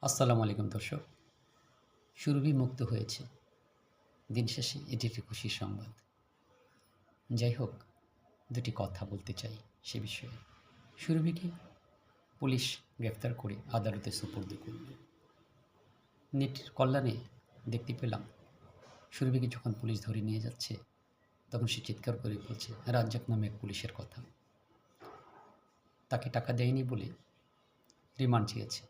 আসসালামু আলাইকুম দর্শক। সুরভি মুক্ত হয়েছে। দিন শেষে এটি একটি খুশির সংবাদ। যাই হোক, দুটি কথা বলতে চাই সে বিষয়ে। সুরভিকে পুলিশ গ্রেফতার করে আদালতে সোপর্দ করল। নেটের কল্যাণে দেখতে পেলাম সুরভিকে যখন পুলিশ ধরে নিয়ে যাচ্ছে তখন সে চিৎকার করে বলছে রাজ্জাক নামে এক পুলিশের কথা। তাকে টাকা দেয়নি বলে রিমান্ড চেয়েছে।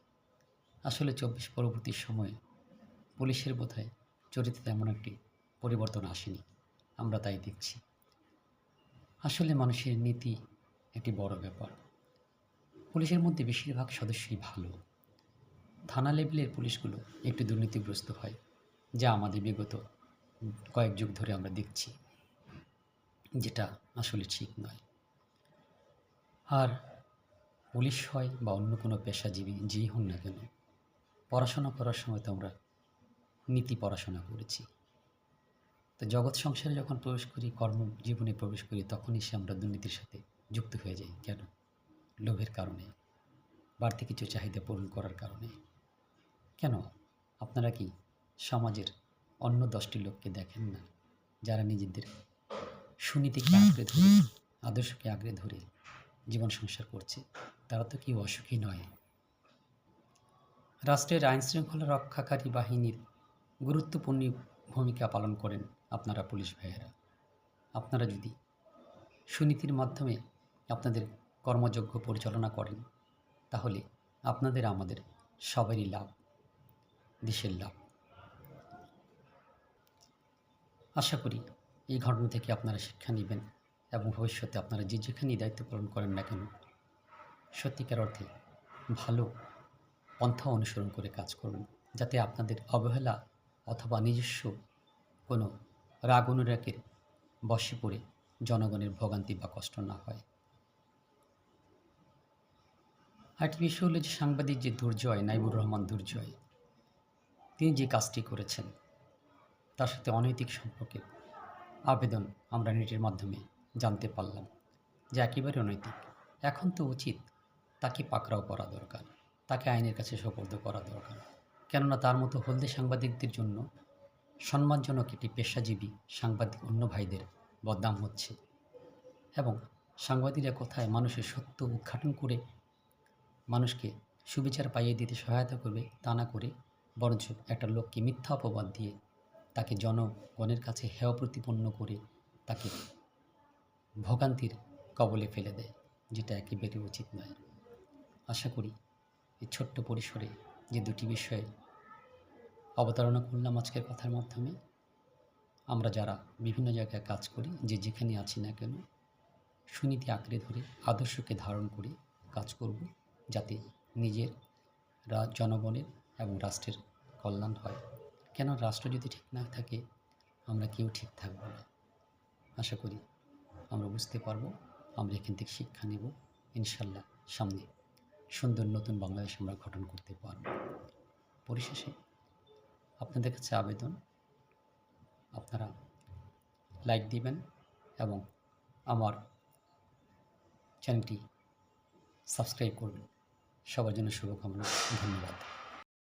আসলে ২৪ পরবর্তী সময়ে পুলিশের বোধহয় চরিত্রে তেমন একটি পরিবর্তন আসেনি, আমরা তাই দেখছি। আসলে মানুষের নীতি একটি বড় ব্যাপার। পুলিশের মধ্যে বেশিরভাগ সদস্যই ভালো। থানা লেভেলের পুলিশগুলো একটু দুর্নীতিগ্রস্ত হয়, যা আমাদের বিগত কয়েক যুগ ধরে আমরা দেখছি, যেটা আসলে ঠিক নয়। আর পুলিশ হয় বা অন্য কোনো পেশাজীবী যেই হন না কেন, পড়াশোনা করার সময় তো আমরা নীতি পড়াশোনা করেছি। তো জগৎ সংসারে যখন প্রবেশ করি, কর্মজীবনে প্রবেশ করি, তখনই সে আমরা দুর্নীতির সাথে যুক্ত হয়ে যাই। কেন? লোভের কারণে, বাড়তি কিছু চাহিদা পূরণ করার কারণে। কেন? আপনারা কি সমাজের অন্য 10টি লোককে দেখেন না, যারা নিজেদের সুনীতিকে আঁকড়ে ধরে, আদর্শকে আঁকড়ে ধরে জীবন সংসার করছে? তারা তো কেউ অসুখী নয়। রাষ্ট্রের আইনশৃঙ্খলা রক্ষাকারী বাহিনীর গুরুত্বপূর্ণ ভূমিকা পালন করেন আপনারা পুলিশ ভাইয়েরা। আপনারা যদি সুনীতির মাধ্যমে আপনাদের কর্মযজ্ঞ পরিচালনা করেন, তাহলে আপনাদের আমাদের সবারই লাভ, দেশের লাভ। আশা করি এই ঘটনা থেকে আপনারা শিক্ষা নেবেন এবং ভবিষ্যতে আপনারা যেখানেই দায়িত্ব পালন করেন না কেন, সত্যিকার অর্থে ভালো পন্থা অনুসরণ করে কাজ করুন, যাতে আপনাদের অবহেলা অথবা নিজস্ব কোনো রাগ অনুরাগের বশে পড়ে জনগণের ভোগান্তি বা কষ্ট না হয়। আরেকটি বিষয় হলো যে সাংবাদিক যে দুর্জয়, নাইবুর রহমান দুর্জয়, তিনি যে কাজটি করেছেন তার সাথে অনৈতিক সম্পর্কের আবেদন আমরা নেটের মাধ্যমে জানতে পারলাম, যে একেবারে অনৈতিক। এখন তো উচিত তাকে পাকড়াও করা দরকার, তাকে আইনের কাছে সোপর্দ করা দরকার। কেননা তার মতো হলদে সাংবাদিকদের জন্য সম্মানজনক একটি পেশাজীবী সাংবাদিক অন্য ভাইদের বদনাম হচ্ছে, এবং সাংবাদিকরা কোথায় মানুষের সত্য উদ্ঘাটন করে মানুষকে সুবিচার পাইয়ে দিতে সহায়তা করবে, তা না করে বরঞ্চ একটা লোককে মিথ্যা অপবাদ দিয়ে তাকে জনগণের কাছে হেয় প্রতিপন্ন করে তাকে ভোগান্তির কবলে ফেলে দেয়, যেটা একেবারে উচিত নয়। আশা করি এই ছোট্ট পরিসরে যে দুটি বিষয়ে অবতারণা করলাম আজকের কথার মাধ্যমে, আমরা যারা বিভিন্ন জায়গায় কাজ করি, যে যেখানে আছি না কেন, সুনীতি আঁকড়ে ধরে আদর্শকে ধারণ করে কাজ করব, যাতে নিজের জনগণের এবং রাষ্ট্রের কল্যাণ হয়। কেন? রাষ্ট্র যদি ঠিক না থাকে আমরা কেউ ঠিক থাকব না। আশা করি আমরা বুঝতে পারবো, আমরা এখান থেকে শিক্ষা নেব, ইনশাল্লাহ সামনে সুন্দর নতুন বাংলাদেশ আমরা গঠন করতে পারব। পরিশেষে আপনাদের কাছে আবেদন, আপনারা লাইক দিবেন এবং আমার চ্যানেলটি সাবস্ক্রাইব করবেন। সবার জন্য শুভকামনা। ধন্যবাদ।